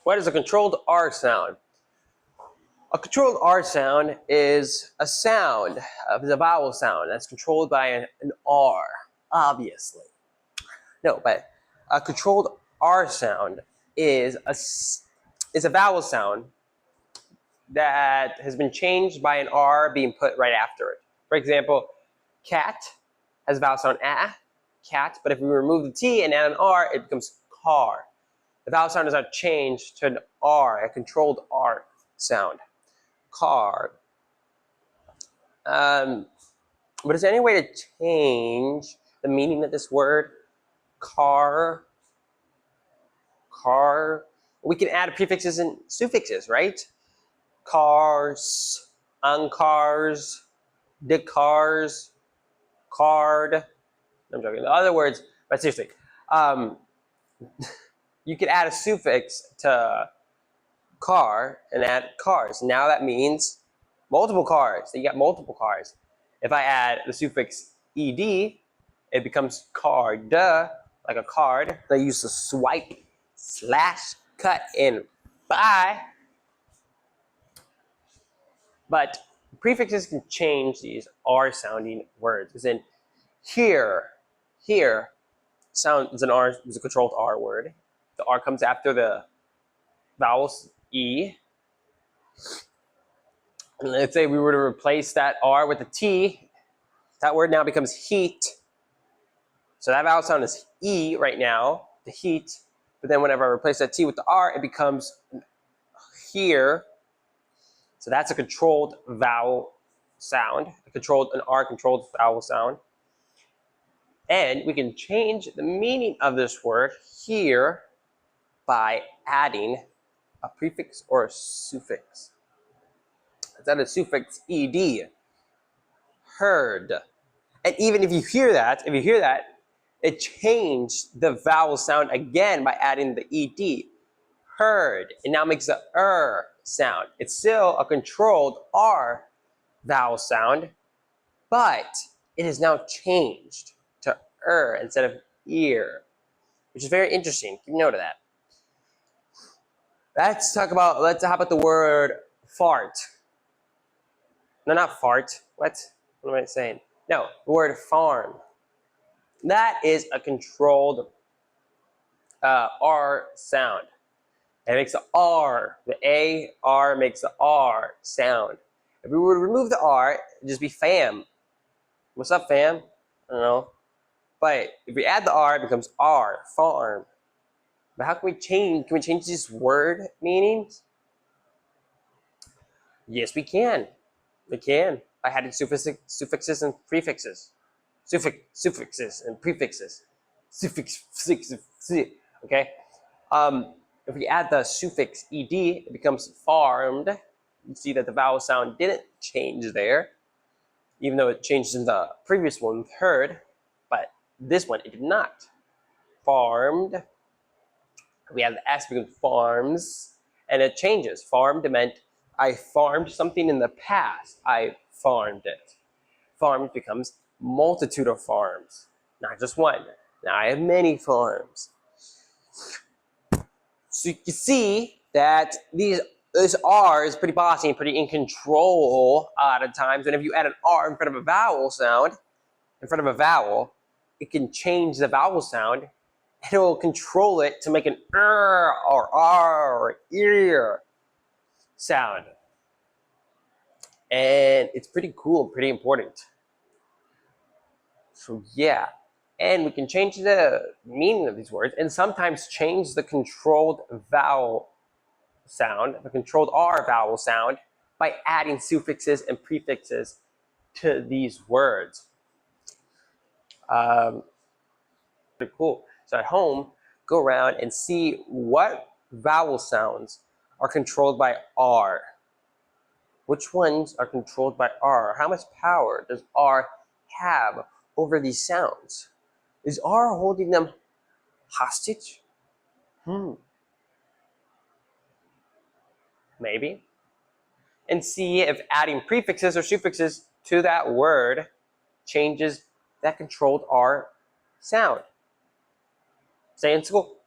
What is a controlled R sound? A controlled R sound is a sound, is a vowel sound that's controlled by an R, obviously. No, but a controlled R sound is a vowel sound that has been changed by an R being put right after it. For example, cat has a vowel sound ah, cat, but if we remove the T and add an R, it becomes car. The vowel sound is now changed to an R, a controlled R sound. Car. But is there any way to change the meaning of this word? Car. We can add prefixes and suffixes, right? Cars, uncars, the cars, card. I'm joking. In other words, but seriously, you could add a suffix to car and add cars. Now that means multiple cars. So you got multiple cars. If I add the suffix ed, it becomes card, like a card. I use the swipe, slash, cut, and buy. But prefixes can change these R-sounding words. As in, here sound is a controlled R word. The R comes after the vowels E. And let's say we were to replace that R with a T. That word now becomes heat. So that vowel sound is E right now, the heat. But then whenever I replace that T with the R, it becomes here. So that's a controlled vowel sound, an R controlled vowel sound. And we can change the meaning of this word here by adding a prefix or a suffix. Let's add a suffix ed, heard. And even if you hear that, it changed the vowel sound again by adding the ed, heard. It now makes the sound. It's still a controlled R vowel sound, but it is now changed to instead of ear, which is very interesting. Keep note of that. Let's talk about the word fart. No, not fart. What am I saying? No, the word farm. That is a controlled R sound. It makes the R, the AR makes the R sound. If we were to remove the R, it'd just be fam. What's up, fam? I don't know. But if we add the R, it becomes R, farm. But how can we change these word meanings? Yes, we can. We can. By adding suffixes and prefixes. Suffixes and prefixes. Okay? If we add the suffix ed, it becomes farmed. You see that the vowel sound didn't change there, even though it changed in the previous one with heard, but this one it did not. Farmed. We have the S becomes farms, and it changes. Farmed meant I farmed something in the past. I farmed it. Farmed becomes multitude of farms, not just one. Now I have many farms. So you can see that this R is pretty bossy and pretty in control a lot of times. And if you add an R in front of a vowel sound, it can change the vowel sound. And it will control it to make an or R or ear sound. And it's pretty cool, pretty important. So yeah. And we can change the meaning of these words and sometimes change the controlled vowel sound, the controlled R vowel sound, by adding suffixes and prefixes to these words. Pretty cool. So at home, go around and see what vowel sounds are controlled by R. Which ones are controlled by R? How much power does R have over these sounds? Is R holding them hostage? Maybe. And see if adding prefixes or suffixes to that word changes that controlled our sound. Stay in school.